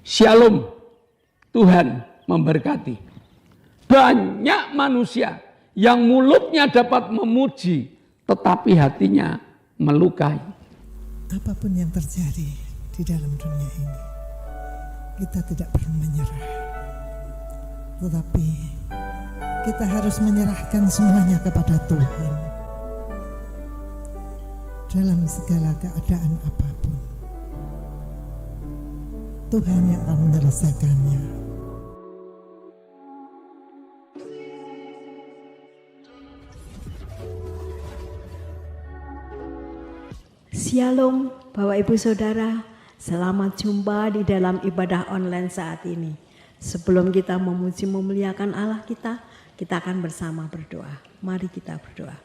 Shalom, Tuhan memberkati. Banyak manusia yang mulutnya dapat memuji, tetapi hatinya melukai. Apapun yang terjadi di dalam dunia ini, kita tidak perlu menyerah. Tetapi kita harus menyerahkan semuanya kepada Tuhan. Dalam segala keadaan apapun, Tuhan yang akan menyelesaikannya. Shalom Bapak Ibu Saudara, selamat jumpa di dalam ibadah online saat ini. Sebelum kita memuji memuliakan Allah kita akan bersama berdoa. Mari kita berdoa.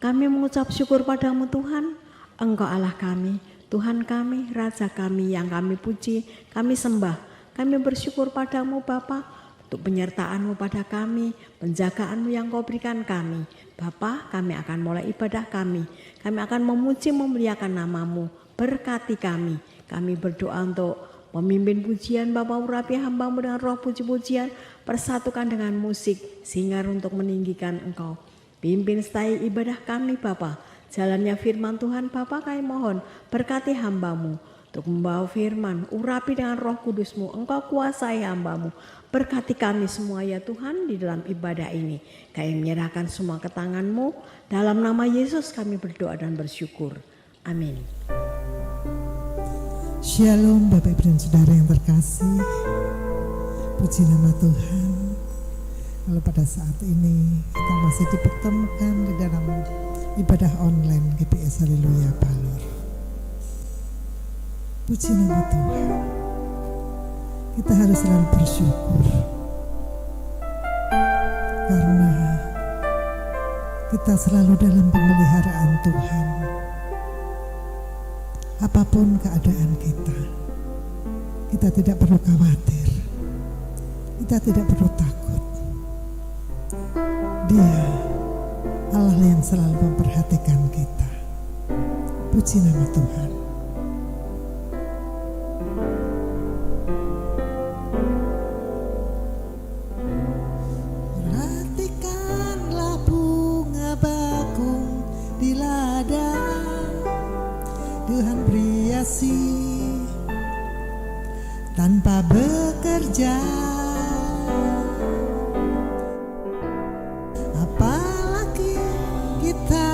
Kami mengucap syukur padamu Tuhan, Engkau Allah kami, Tuhan kami, Raja kami yang kami puji, kami sembah. Kami bersyukur padamu Bapa untuk penyertaan-Mu pada kami, penjagaan-Mu yang Kau berikan kami. Bapa, kami akan mulai ibadah kami. Kami akan memuji memuliakan nama-Mu. Berkati kami. Kami berdoa untuk memimpin pujian Bapa, urapi hamba-Mu dengan roh puji-pujian, persatukan dengan musik, sehingga untuk meninggikan Engkau. Pimpin setai ibadah kami Bapa. Jalannya firman Tuhan Bapa, kami mohon berkati hamba-Mu untuk membawa firman, urapi dengan roh kudus-Mu. Engkau kuasai hamba-Mu. Berkati kami semua ya Tuhan di dalam ibadah ini. Kami menyerahkan semua ke tangan-Mu. Dalam nama Yesus kami berdoa dan bersyukur. Amin. Shalom Bapak Ibu dan Saudara yang terkasih. Puji nama Tuhan. Kalau pada saat ini kita masih dipertemukan di dalam ibadah online GPS Haleluya Balur. Puji nama Tuhan. Kita harus selalu bersyukur karena kita selalu dalam pemeliharaan Tuhan. Apapun keadaan kita tidak perlu khawatir, kita tidak perlu takut. Dia Allah yang selalu memperhatikan kita. Puji nama Tuhan. Perhatikanlah bunga bakung di ladang, Tuhan beriasi tanpa bekerja. Apalagi kita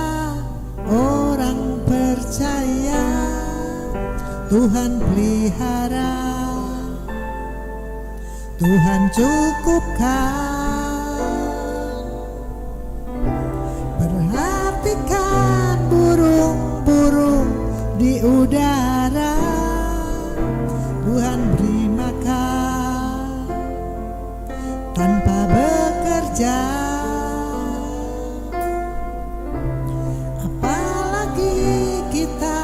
orang percaya, Tuhan pelihara, Tuhan cukupkan. Perhatikan burung-burung di udara, Tuhan beri makan tanpa bekerja. Apalagi kita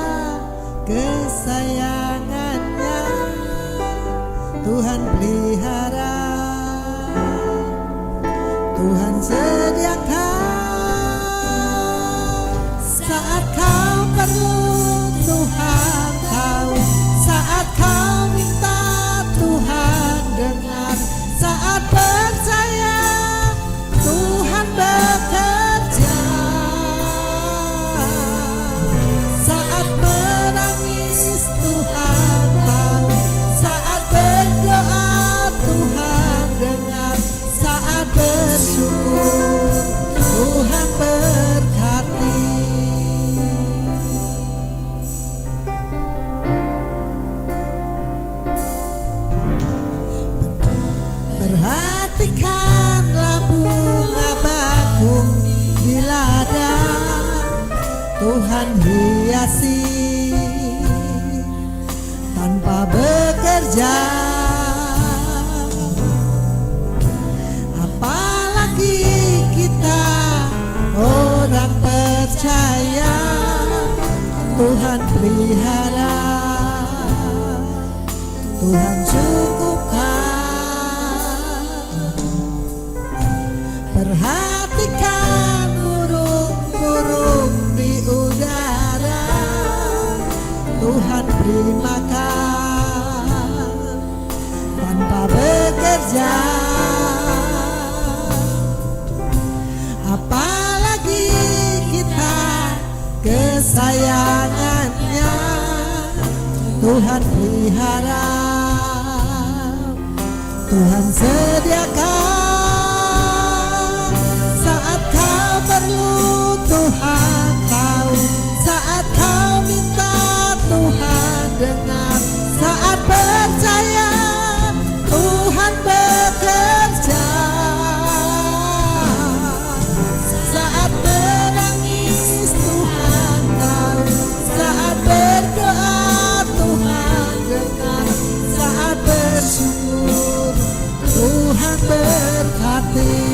kesayangannya, Tuhan pelihara, Tuhan sediakan. Saat kau perlu Tuhan tahu, saat kau minta Tuhan dengar, saat percaya Tuhan bekerja, saat menangis Tuhan tahu, saat berdoa Tuhan dengar, saat bersyukur Tuhan berkati. Perhatikanlah bunga bakung di ladang, Tuhan hiasi tanpa bekerja. Apalagi kita orang percaya, Tuhan pelihara, Tuhan cukupkan. Perhatikan burung-burung di udara, Tuhan beri makan Tuhan pelihara, Tuhan sediakan saat kau perlu, Tuhan tahu saat kau minta, Tuhan dengar saat percaya, Tuhan bekerja. Saat menangis Tuhan tahu, saat berdoa Tuhan dengar, saat bersyukur Tuhan berkati.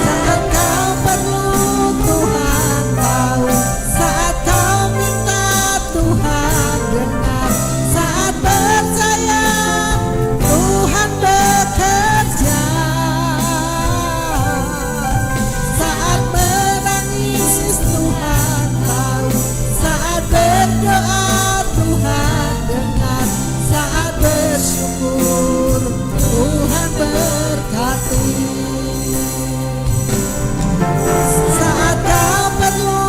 Saat kau perlu Tuhan tahu, saat kau minta Tuhan dengar, saat percaya Tuhan bekerja. Saat menangis Tuhan tahu, saat berdoa Tuhan dengar, saat bersyukur Tuhan berkati. Saat kau perlu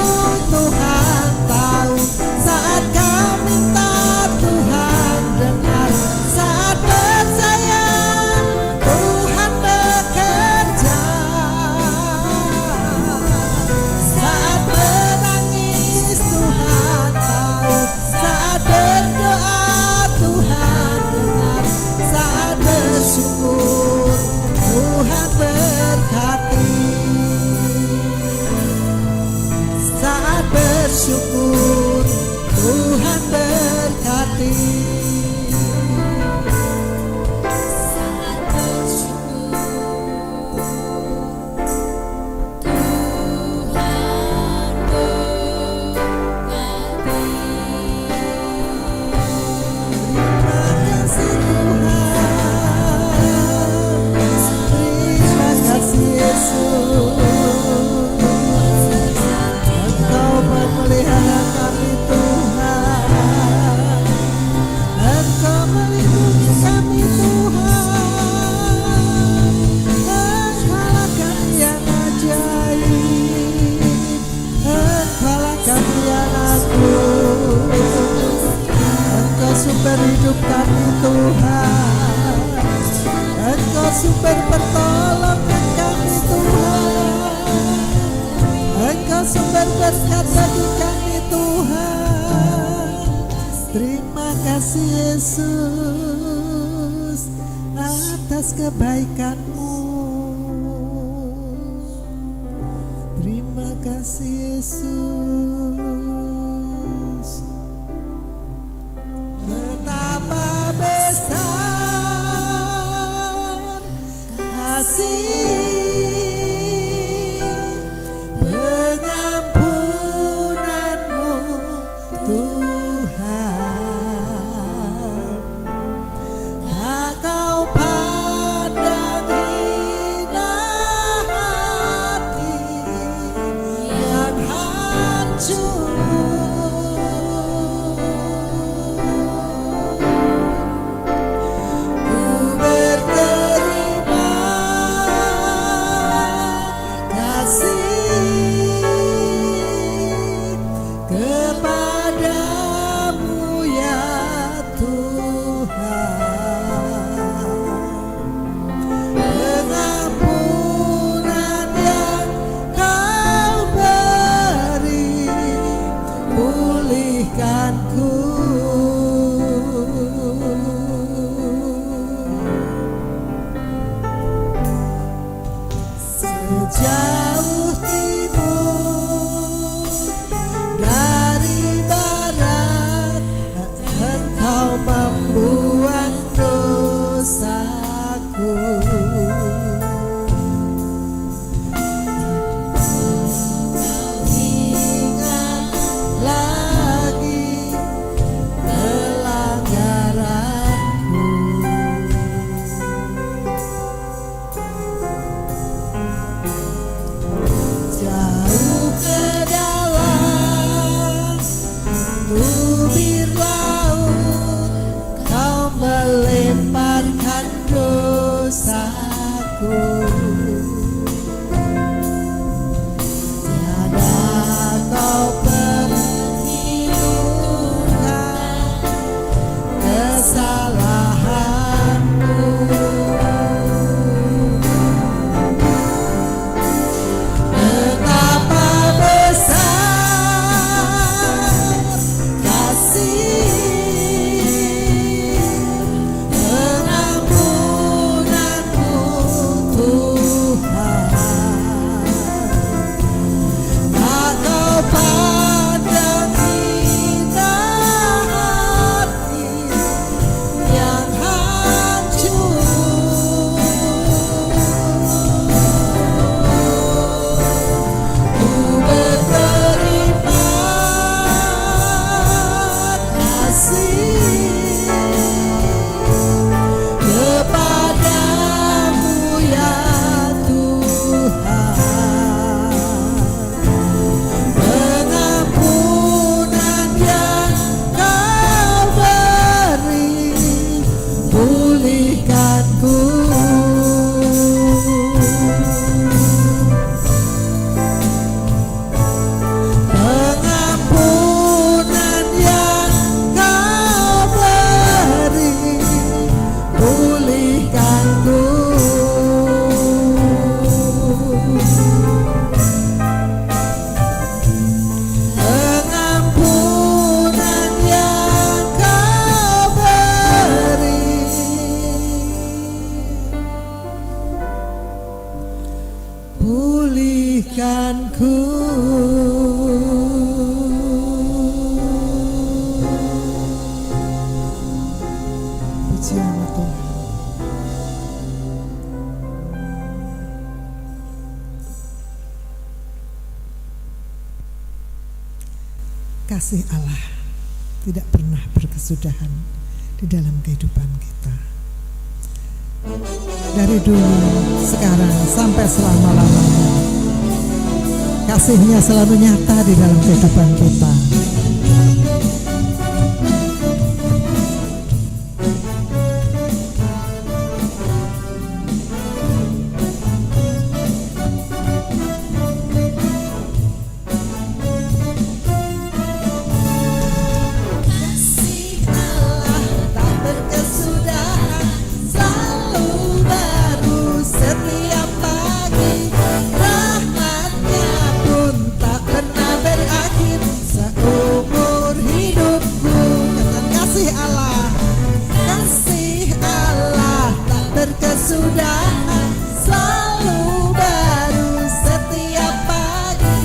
Tuhan tahu, saat kau minta Tuhan dengar, saat percaya Tuhan bekerja. Saat menangis Tuhan tahu, saat berdoa Tuhan dengar, saat bersyukur Tuhan berkati. Saat bersyukur Tuhan berkati. Saat bersyukur Tuhan berkati. Terima kasih Tuhan, terima kasih Yesus. Engkau memelihara kami Tuhan, Engkau melindungi kami Tuhan. Engkaulah kami yang ajaib, Engkaulah kami yang agung, Engkau sumber hidup kami Tuhan, Engkau sumber pertolongan kami Tuhan, Engkau sumber berkat bagi kami Tuhan. Terima kasih Yesus atas kebaikan-Mu. Terima kasih Yesus. Betapa besar kasih pengampunan-Mu Tuhan. Tak Kau pandang hina hati yang hancur. Ku berterima kasih kepadamu ya Tuhan. Pengampunan yang Kau beri, pulihkanku. Sejauh timur dari barat, Engkau membuang dosaku. Kau ingat lagi pelanggaranku. Jauh ke dalam tubir laut, Kau melemparkan dosaku. Tiada Kau pergi memulihkanku. Puji nama Tuhan. Kasih Allah tidak pernah berkesudahan di dalam kehidupan kita. Dari dulu, sekarang, sampai selama-lamanya. Kasih-Nya selalu nyata di dalam kehidupan kita. Kesudahan selalu baru setiap pagi,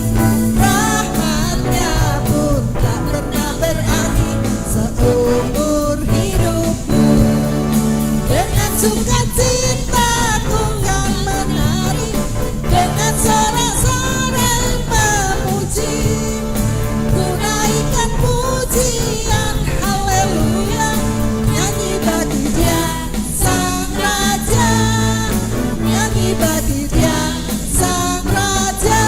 rahmat-Nya pun tak pernah berakhir seumur hidupku. Dengan sukacita ku kan menari, dengan sorak-sorai memuji, ku naikkan pujian haleluya, nyanyi bagi Dia Sang Raja, nyanyi bagi Dia Sang Raja.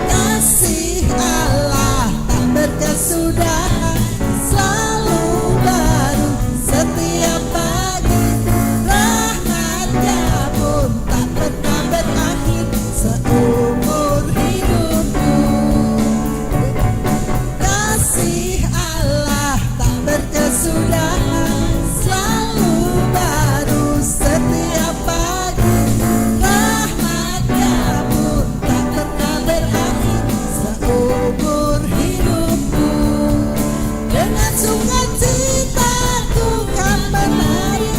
Kasih Allah tak berkesudahan selalu baru setiap pagi, rahmat-Nya pun tak pernah berakhir seumur hidupku. Kasih Allah tak berkesudahan selalu baru setiap pagi, rahmat-Nya pun tak pernah berakhir seumur hidupku. Dengan sukacita ku kan menari,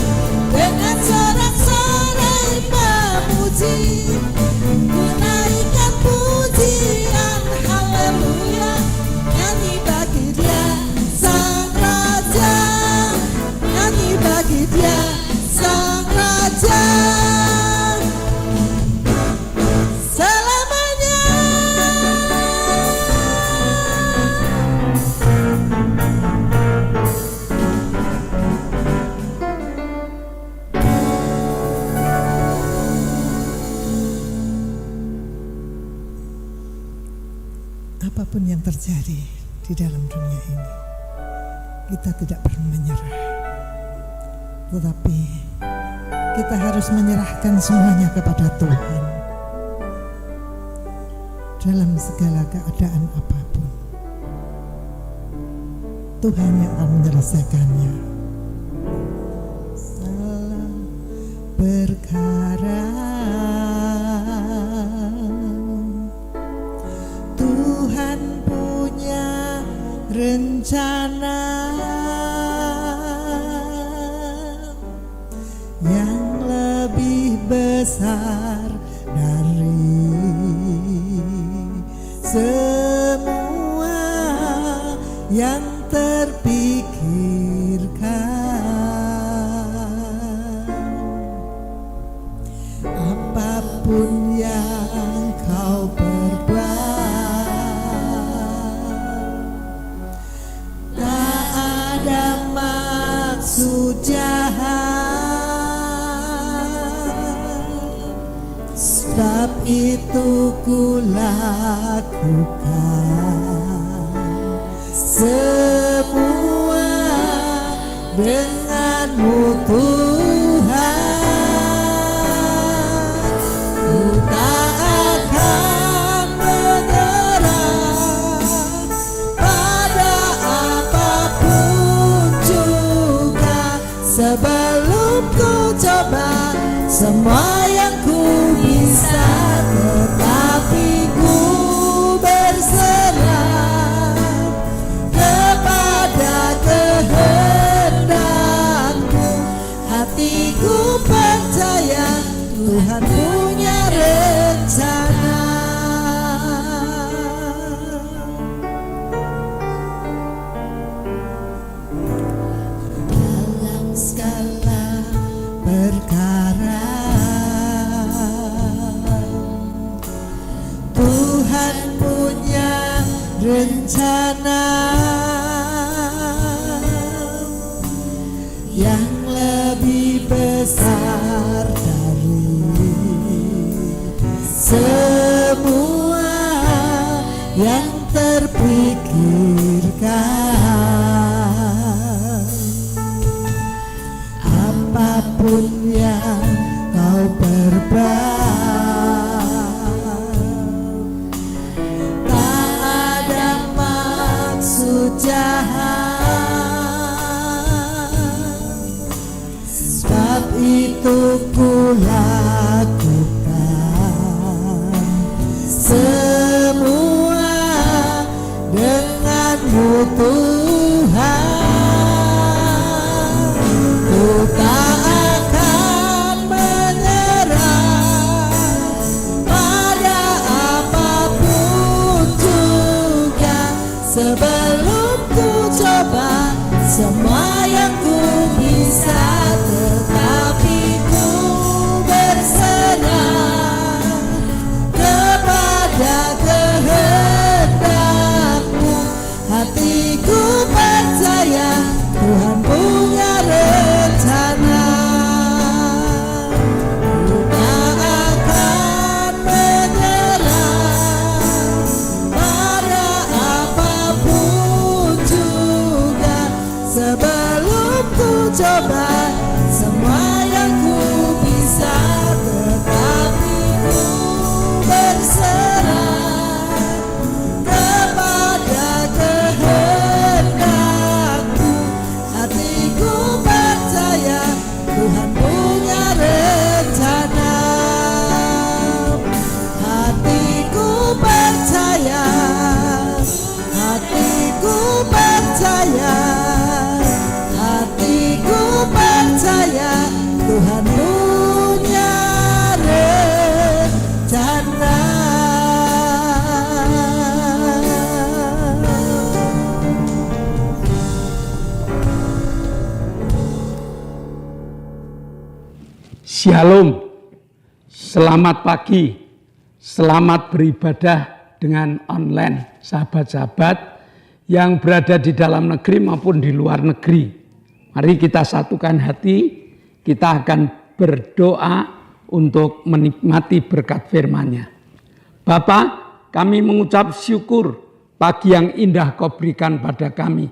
dengan sorak-sorai memuji, ku naikkan pujian haleluya, nyanyi bagi Dia Sang Raja, nyanyi bagi Dia Sang Raja selamanya. Apapun yang terjadi di dalam dunia ini, kita tidak perlu menyerah, tetapi kita harus menyerahkan semuanya kepada Tuhan dalam segala keadaan apapun. Tuhan yang akan menyelesaikannya. Salah perkara Tuhan punya rencana yang lebih besar dari semua yang terpikirkan. Apapun yang kau perbuat, tak ada maksud jahat, sebab itu ku lakukan semua denganmu Tuhan. Ku tak akan menyerah pada apapun juga, sebelum ku coba semua yang ku bisa, tetapi ku berserah kepada kehendakmu. Hatiku percaya rencana yang lebih besar dari semua yang terpikirkan. Apapun yang kau perbuat, tak ada maksud jahat, sebab itu ku lakukan semua denganmu Tuhan. Ku tak akan menyerah pada apapun juga, sebelum ku coba semua yang ku bisa, tetapi ku berserah kepada kehendakmu. Hatiku percaya Tuhan punya rencana. Ku tak akan menyerah pada apapun juga, sebelum ku coba semua yang ku bisa, tetapi ku berserah kepada kehendakmu. Hatiku percaya Tuhan punya rencana. Hatiku percaya, hatiku percaya, hatiku percaya Tuhan punya rencana. Shalom, selamat pagi, selamat beribadah dengan online, sahabat-sahabat yang berada di dalam negeri maupun di luar negeri. Mari kita satukan hati, kita akan berdoa untuk menikmati berkat firman-Nya. Bapa, kami mengucap syukur pagi yang indah Kau berikan pada kami.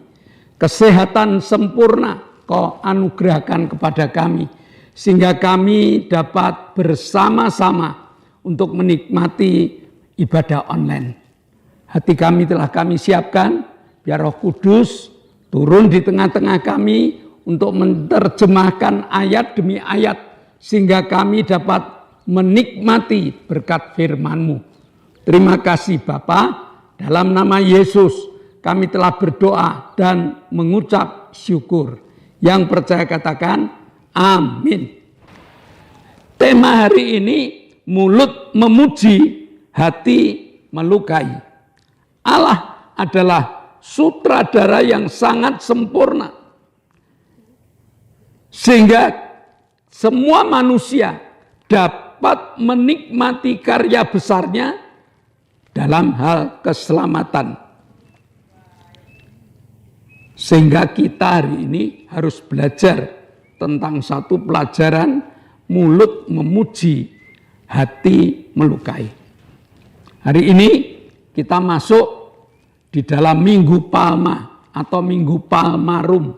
Kesehatan sempurna Kau anugerahkan kepada kami, sehingga kami dapat bersama-sama untuk menikmati ibadah online. Hati kami telah kami siapkan, biar Roh Kudus turun di tengah-tengah kami untuk menerjemahkan ayat demi ayat, sehingga kami dapat menikmati berkat firman-Mu. Terima kasih Bapa, dalam nama Yesus kami telah berdoa dan mengucap syukur. Yang percaya katakan amin. Tema hari ini, mulut memuji, hati melukai. Allah adalah sutradara yang sangat sempurna, sehingga semua manusia dapat menikmati karya besarnya dalam hal keselamatan. Sehingga kita hari ini harus belajar tentang satu pelajaran, mulut memuji, hati melukai. Hari ini kita masuk di dalam Minggu Palma atau Minggu Palmarum.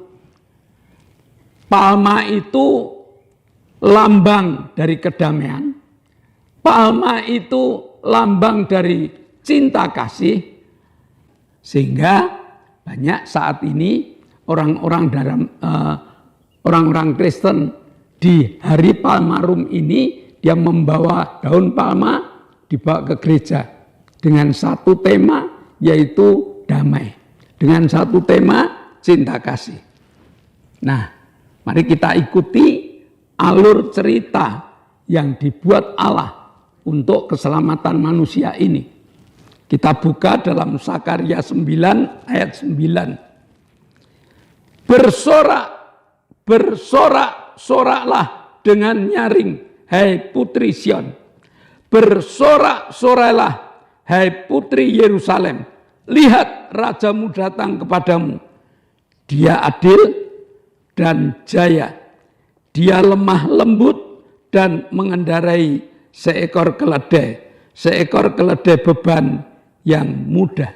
Palma itu lambang dari kedamaian. Palma itu lambang dari cinta kasih. Sehingga banyak saat ini orang-orang Kristen di hari Palmarum ini, dia membawa daun palma dibawa ke gereja dengan satu tema, yaitu damai, dengan satu tema cinta kasih. Nah, mari kita ikuti alur cerita yang dibuat Allah untuk keselamatan manusia ini. Kita buka dalam Sakarya 9 ayat 9. Bersorak-soraklah dengan nyaring, hai putri Sion. Bersorak-sorailah, hai putri Yerusalem. lihat rajamu datang kepadamu. Dia adil dan jaya. Dia lemah lembut dan mengendarai seekor keledai beban yang mudah.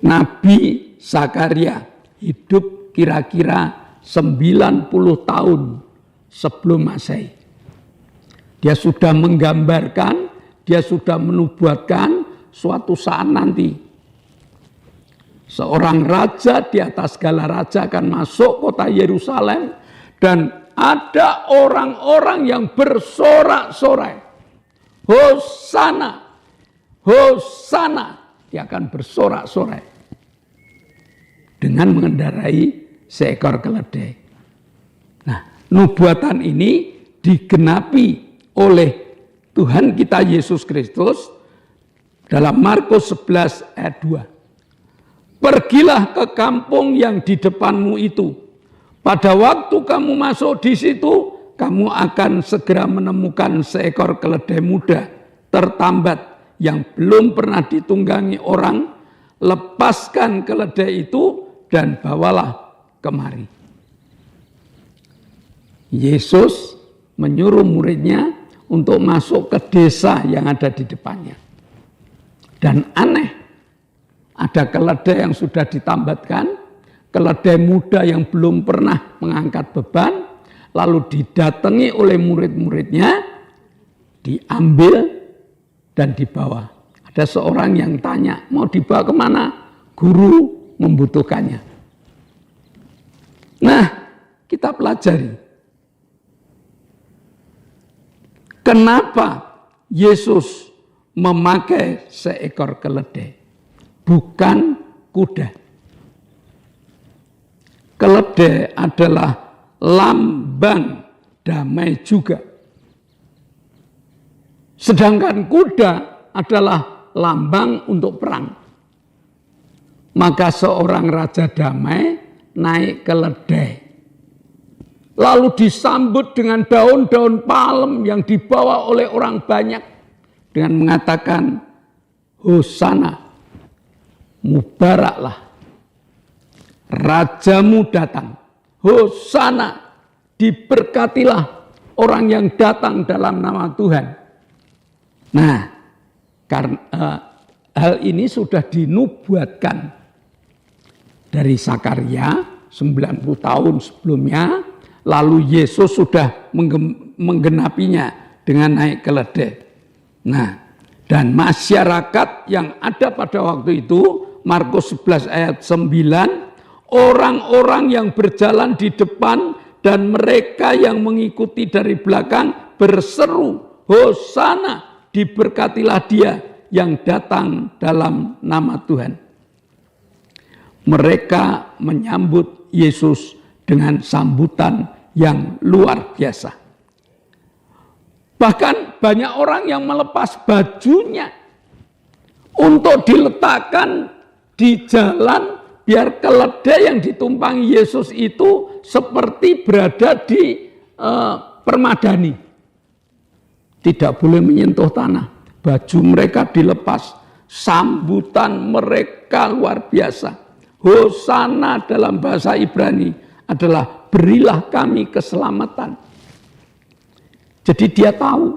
Nabi Zakaria hidup kira-kira 90 tahun sebelum Masehi. Dia sudah menggambarkan, dia sudah menubuatkan suatu saat nanti seorang raja di atas segala raja akan masuk kota Yerusalem dan ada orang-orang yang bersorak-sorai. Hosana, Hosana. Dia akan bersorak-sorai dengan mengendarai seekor keledai. Nah, nubuatan ini digenapi oleh Tuhan kita Yesus Kristus dalam Markus 11 ayat 2. Pergilah ke kampung yang di depanmu itu. Pada waktu kamu masuk di situ, kamu akan segera menemukan seekor keledai muda tertambat yang belum pernah ditunggangi orang. Lepaskan keledai itu dan bawalah kemari. Yesus menyuruh muridnya untuk masuk ke desa yang ada di depannya. Dan aneh, ada keledai yang sudah ditambatkan, keledai muda yang belum pernah mengangkat beban, lalu didatangi oleh murid-muridnya, diambil dan dibawa. Ada seorang yang tanya, mau dibawa kemana? Guru membutuhkannya. Nah, kita pelajari. Kenapa Yesus memakai seekor keledai, bukan kuda? Keledai adalah lambang damai juga. Sedangkan kuda adalah lambang untuk perang. Maka seorang raja damai naik keledai. Lalu disambut dengan daun-daun palem yang dibawa oleh orang banyak. Dengan mengatakan, Hosana, mubaraklah. Rajamu datang. Hosana, diberkatilah orang yang datang dalam nama Tuhan. Nah, karena hal ini sudah dinubuatkan dari Zakaria 90 tahun sebelumnya. Lalu Yesus sudah menggenapinya dengan naik keledai. Nah, dan masyarakat yang ada pada waktu itu, Markus 11 ayat 9, orang-orang yang berjalan di depan dan mereka yang mengikuti dari belakang berseru, Hosana, diberkatilah dia yang datang dalam nama Tuhan. Mereka menyambut Yesus dengan sambutan yang luar biasa. Bahkan banyak orang yang melepas bajunya untuk diletakkan di jalan biar keledai yang ditumpangi Yesus itu seperti berada di permadani. Tidak boleh menyentuh tanah. Baju mereka dilepas. Sambutan mereka luar biasa. Hosana dalam bahasa Ibrani adalah berilah kami keselamatan. Jadi dia tahu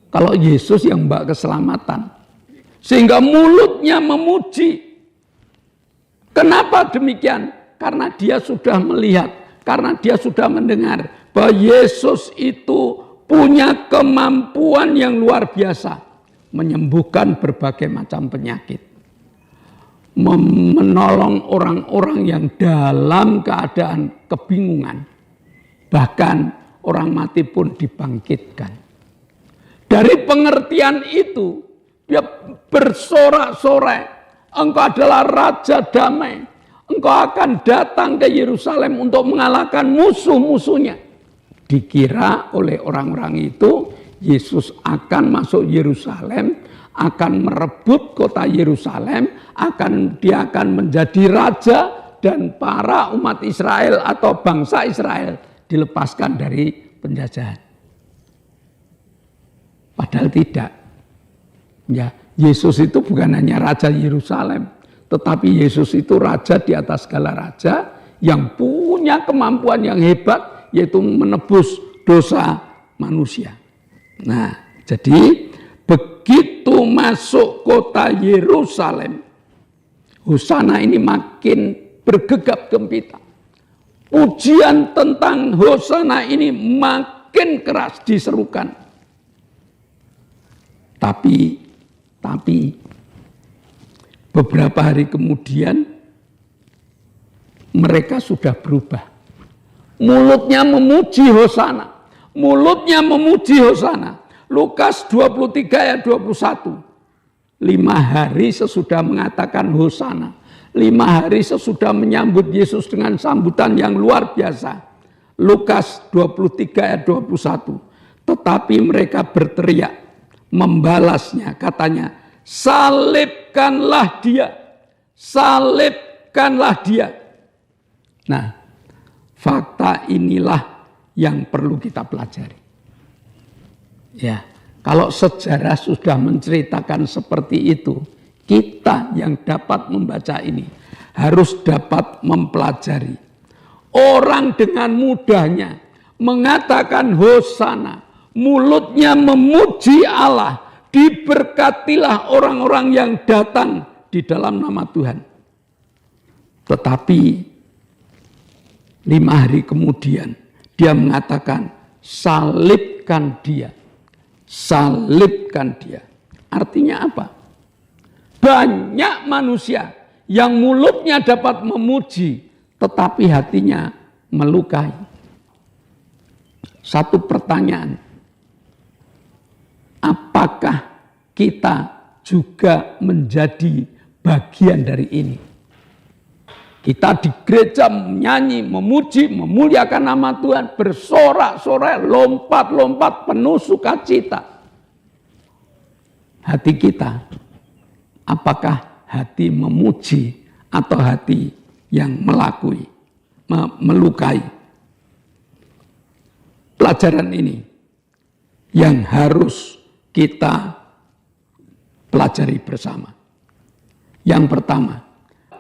kalau Yesus yang membawa keselamatan. Sehingga mulutnya memuji. Kenapa demikian? Karena dia sudah melihat, karena dia sudah mendengar bahwa Yesus itu punya kemampuan yang luar biasa menyembuhkan berbagai macam penyakit, menolong orang-orang yang dalam keadaan kebingungan, bahkan orang mati pun dibangkitkan. Dari pengertian itu dia bersorak-sorai, engkau adalah Raja Damai. Engkau akan datang ke Yerusalem untuk mengalahkan musuh-musuhnya. Dikira oleh orang-orang itu, Yesus akan masuk Yerusalem, akan merebut kota Yerusalem, dia akan menjadi raja, dan para umat Israel atau bangsa Israel dilepaskan dari penjajahan. Padahal tidak. Ya, Yesus itu bukan hanya Raja Yerusalem, tetapi Yesus itu Raja di atas segala raja yang punya kemampuan yang hebat, yaitu menebus dosa manusia. Nah, jadi begitu masuk kota Yerusalem, Hosana ini makin bergegap gempita. Pujian tentang Hosana ini makin keras diserukan. Tapi beberapa hari kemudian mereka sudah berubah. Mulutnya memuji Hosana. Mulutnya memuji Hosana. Lukas 23 ayat 21. 5 hari sesudah mengatakan Hosana. 5 hari sesudah menyambut Yesus dengan sambutan yang luar biasa. Lukas 23 ayat 21. Tetapi mereka berteriak, membalasnya, katanya, salibkanlah dia, salibkanlah dia. Nah, fakta inilah yang perlu kita pelajari. Ya, kalau sejarah sudah menceritakan seperti itu, kita yang dapat membaca ini harus dapat mempelajari. Orang dengan mudahnya mengatakan Hosana, mulutnya memuji Allah, diberkatilah orang-orang yang datang di dalam nama Tuhan. Tetapi 5 hari kemudian dia mengatakan salibkan dia. Salibkan dia. Artinya apa? Banyak manusia yang mulutnya dapat memuji, tetapi hatinya melukai. Satu pertanyaan, apakah kita juga menjadi bagian dari ini? Kita di gereja menyanyi, memuji, memuliakan nama Tuhan, bersorak-sorai, lompat-lompat, penuh sukacita. Hati kita, apakah hati memuji atau hati yang melukai? Pelajaran ini yang harus kita pelajari bersama. Yang pertama,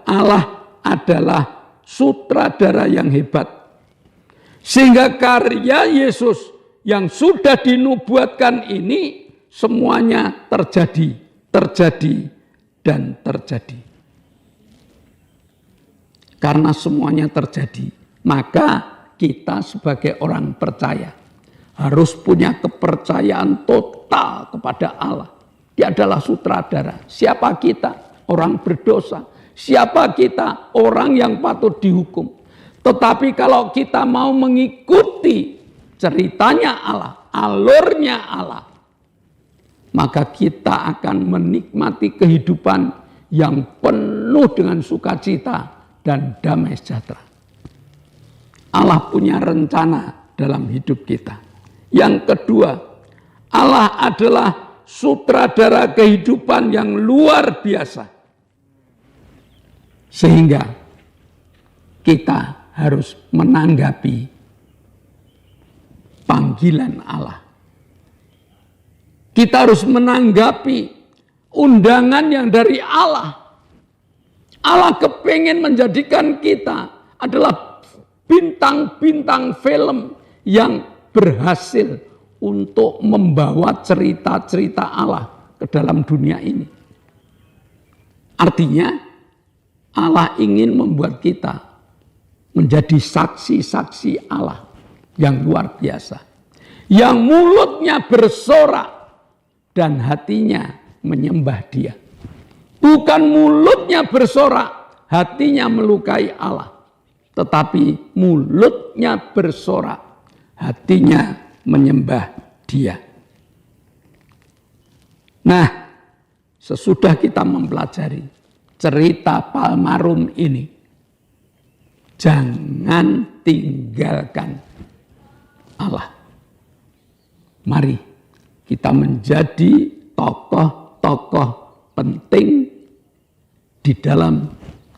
Allah adalah sutradara yang hebat. Sehingga karya Yesus yang sudah dinubuatkan ini semuanya terjadi, dan terjadi. Karena semuanya terjadi, maka kita sebagai orang percaya harus punya kepercayaan total kepada Allah. Dia adalah sutradara. Siapa kita? Orang berdosa. Siapa kita? Orang yang patut dihukum. Tetapi kalau kita mau mengikuti ceritanya Allah, alurnya Allah, maka kita akan menikmati kehidupan yang penuh dengan sukacita dan damai sejahtera. Allah punya rencana dalam hidup kita. Yang kedua, Allah adalah sutradara kehidupan yang luar biasa. Sehingga kita harus menanggapi panggilan Allah. Kita harus menanggapi undangan yang dari Allah. Allah kepingin menjadikan kita adalah bintang-bintang film yang berhasil untuk membawa cerita-cerita Allah ke dalam dunia ini. Artinya Allah ingin membuat kita menjadi saksi-saksi Allah yang luar biasa. Yang mulutnya bersorak dan hatinya menyembah Dia. Bukan mulutnya bersorak, hatinya melukai Allah. Tetapi mulutnya bersorak, hatinya menyembah Dia. Nah, sesudah kita mempelajari cerita Palmarum ini, jangan tinggalkan Allah. Mari kita menjadi tokoh-tokoh penting di dalam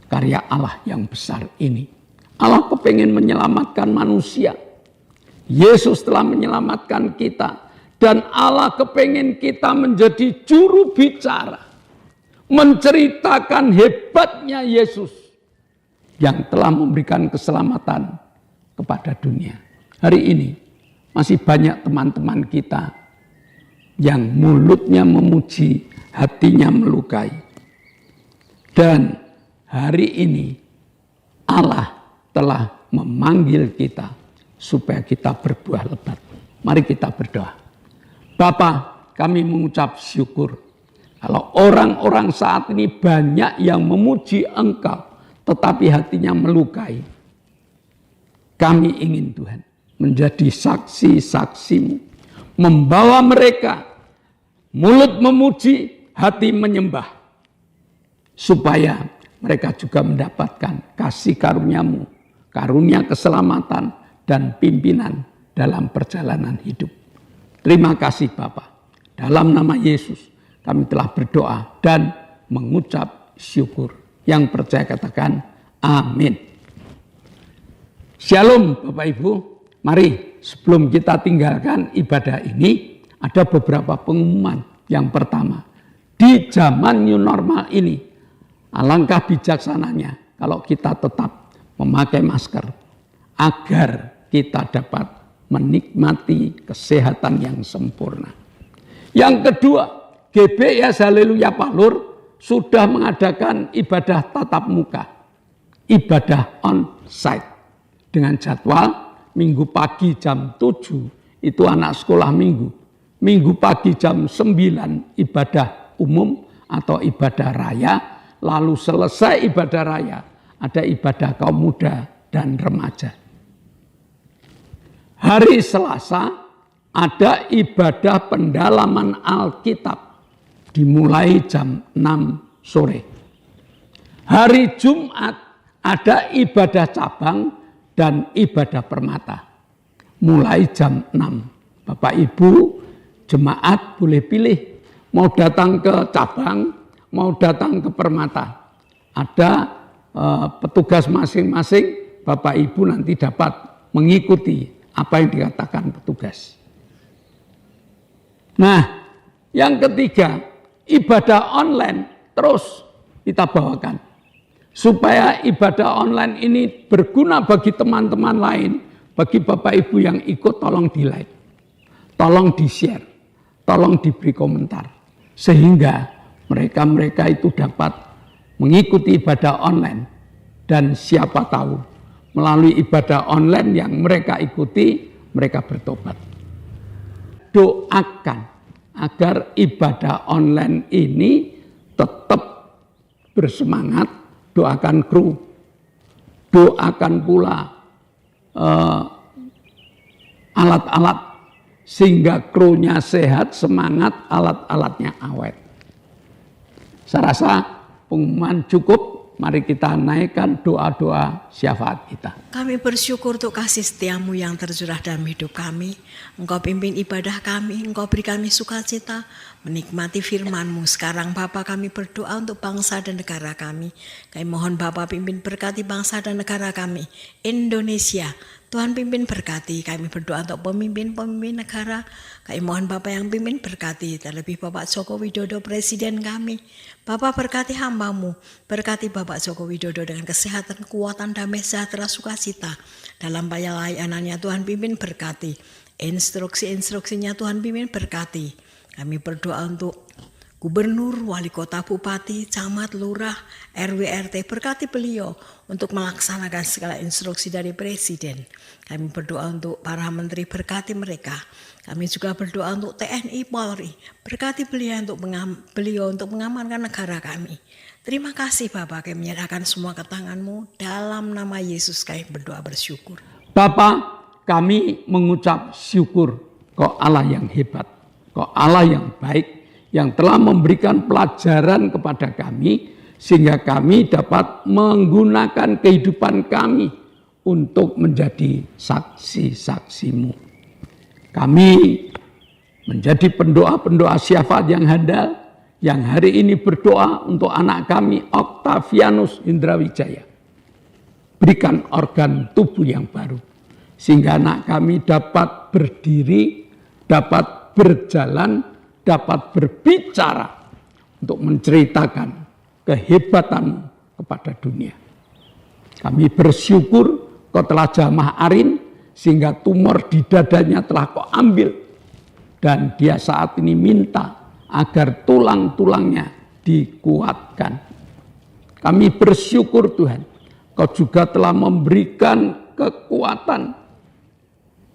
karya Allah yang besar ini. Allah kepengen menyelamatkan manusia. Yesus telah menyelamatkan kita Dan Allah kepengen kita menjadi juru bicara, menceritakan hebatnya Yesus yang telah memberikan keselamatan kepada dunia. Hari ini masih banyak teman-teman kita yang mulutnya memuji, hatinya melukai. Dan hari ini Allah telah memanggil kita supaya kita berbuah lebat. Mari kita berdoa. Bapa, kami mengucap syukur kalau orang-orang saat ini banyak yang memuji Engkau, tetapi hatinya melukai. Kami ingin Tuhan menjadi saksi-saksi-Mu, membawa mereka mulut memuji, hati menyembah, supaya mereka juga mendapatkan kasih karunia-Mu, karunia keselamatan dan pimpinan dalam perjalanan hidup. Terima kasih Bapa. Dalam nama Yesus kami telah berdoa dan mengucap syukur. Yang percaya katakan amin. Shalom Bapak Ibu. Mari sebelum kita tinggalkan ibadah ini, ada beberapa pengumuman. Yang pertama, di zaman new normal ini, alangkah bijaksananya kalau kita tetap memakai masker agar kita dapat menikmati kesehatan yang sempurna. Yang kedua, GBS Haleluya Palur sudah mengadakan ibadah tatap muka, ibadah on-site dengan jadwal minggu pagi jam 7 itu anak sekolah minggu, minggu pagi jam 9 ibadah umum atau ibadah raya, lalu selesai ibadah raya ada ibadah kaum muda dan remaja. Hari Selasa ada ibadah pendalaman Alkitab dimulai jam 6 sore. Hari Jumat ada ibadah cabang dan ibadah permata mulai jam 6. Bapak Ibu jemaat boleh pilih mau datang ke cabang, mau datang ke permata. Ada petugas masing-masing, Bapak Ibu nanti dapat mengikuti apa yang dikatakan petugas. Nah, yang ketiga, ibadah online terus kita bawakan. Supaya ibadah online ini berguna bagi teman-teman lain, bagi Bapak Ibu yang ikut tolong di-like, tolong di-share, tolong diberi komentar. Sehingga mereka-mereka itu dapat mengikuti ibadah online. Dan siapa tahu melalui ibadah online yang mereka ikuti, mereka bertobat. Doakan agar ibadah online ini tetap bersemangat, doakan kru, doakan pula alat-alat sehingga krunya sehat, semangat, alat-alatnya awet. Saya rasa pengumuman cukup. Mari kita naikkan doa-doa syafaat kita. Kami bersyukur untuk kasih setiamu yang tercurah dalam hidup kami. Engkau pimpin ibadah kami, Engkau beri kami sukacita, menikmati firman-Mu. Sekarang Bapa kami berdoa untuk bangsa dan negara kami. Kami mohon Bapa pimpin berkati bangsa dan negara kami, Indonesia. Tuhan pimpin berkati, kami berdoa untuk pemimpin-pemimpin negara. Kami mohon Bapak yang pimpin berkati, terlebih Bapak Joko Widodo Presiden kami. Bapak berkati hamba-Mu, berkati Bapak Joko Widodo dengan kesehatan, kekuatan, damai, sejahtera, sukacita. Dalam pelayanannya Tuhan pimpin berkati, instruksi-instruksinya Tuhan pimpin berkati. Kami berdoa untuk Gubernur, Wali Kota, Bupati, Camat, Lurah, RW, RT, berkati beliau untuk melaksanakan segala instruksi dari Presiden. Kami berdoa untuk para menteri, berkati mereka. Kami juga berdoa untuk TNI, Polri, berkati beliau untuk mengamankan negara kami. Terima kasih Bapak, kami menyerahkan semua ke tangan-Mu. Dalam nama Yesus kami berdoa bersyukur. Bapa, kami mengucap syukur Kau Allah yang hebat, Kau Allah yang baik, yang telah memberikan pelajaran kepada kami, sehingga kami dapat menggunakan kehidupan kami untuk menjadi saksi-saksi-Mu. Kami menjadi pendoa-pendoa syafaat yang handal, yang hari ini berdoa untuk anak kami, Octavianus Indrawijaya. Berikan organ tubuh yang baru, sehingga anak kami dapat berdiri, dapat berjalan, dapat berbicara untuk menceritakan kehebatanmu kepada dunia. Kami bersyukur Kau telah jamah Arin sehingga tumor di dadanya telah Kau ambil. Dan dia saat ini minta agar tulang-tulangnya dikuatkan. Kami bersyukur Tuhan, Kau juga telah memberikan kekuatan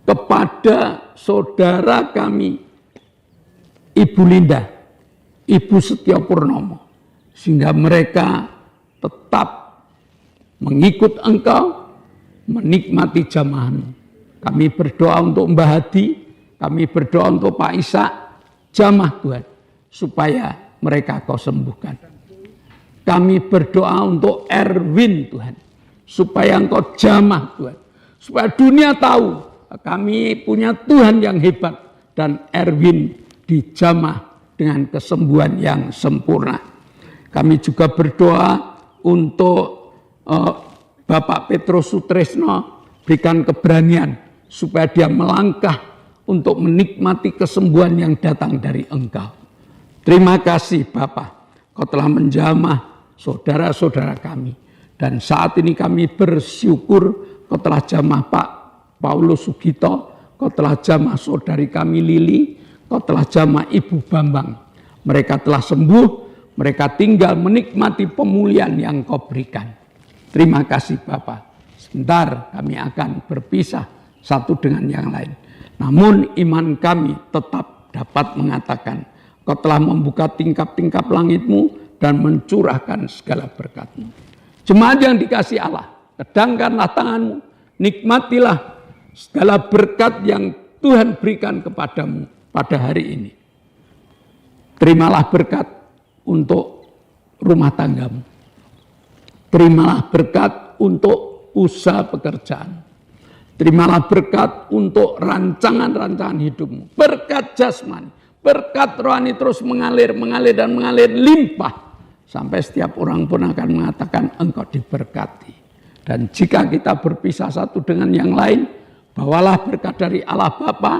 kepada saudara kami, Ibu Linda, Ibu Setia Purnomo, sehingga mereka tetap mengikut Engkau, menikmati jamahan. Kami berdoa untuk Mbah Hadi, kami berdoa untuk Pak Ishak, jamah Tuhan, supaya mereka Kau sembuhkan. Kami berdoa untuk Erwin Tuhan, supaya Engkau jamah Tuhan, supaya dunia tahu kami punya Tuhan yang hebat dan Erwin dijamah dengan kesembuhan yang sempurna. Kami juga berdoa untuk Bapak Petrus Sutresno, berikan keberanian supaya dia melangkah untuk menikmati kesembuhan yang datang dari Engkau. Terima kasih Bapak, Kau telah menjamah saudara-saudara kami. Dan saat ini kami bersyukur Kau telah jamah Pak Paulus Sugito, Kau telah jamah saudari kami Lili, Kau telah jamah Ibu Bambang. Mereka telah sembuh, mereka tinggal menikmati pemulihan yang Kau berikan. Terima kasih Bapak. Sebentar kami akan berpisah satu dengan yang lain. Namun iman kami tetap dapat mengatakan, Kau telah membuka tingkap-tingkap langit-Mu dan mencurahkan segala berkat-Mu. Jemaat yang dikasihi Allah, kedangkanlah tangan-Mu, nikmatilah segala berkat yang Tuhan berikan kepadamu pada hari ini. Terimalah berkat untuk rumah tanggamu. Terimalah berkat untuk usaha pekerjaan. Terimalah berkat untuk rancangan-rancangan hidupmu. Berkat jasmani, berkat rohani terus mengalir dan mengalir limpah. Sampai setiap orang pun akan mengatakan engkau diberkati. Dan jika kita berpisah satu dengan yang lain, bawalah berkat dari Allah Bapa,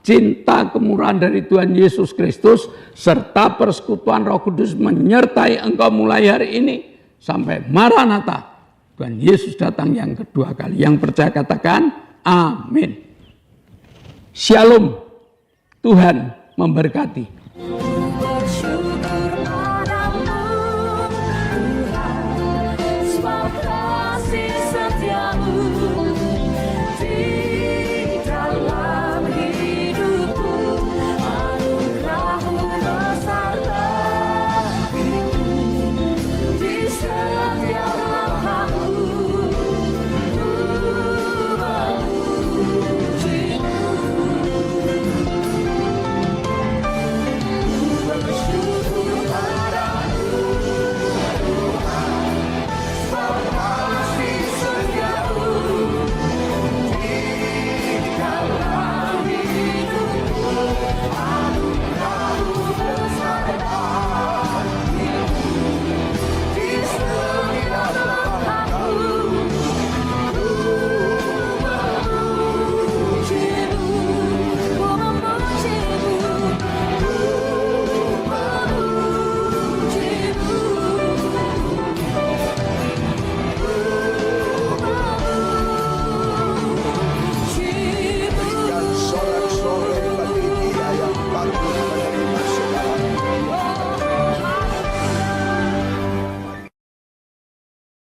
cinta kemurahan dari Tuhan Yesus Kristus, serta persekutuan Roh Kudus menyertai engkau mulai hari ini sampai Maranatha. Tuhan Yesus datang yang kedua kali. Yang percaya katakan amin. Shalom. Tuhan memberkati.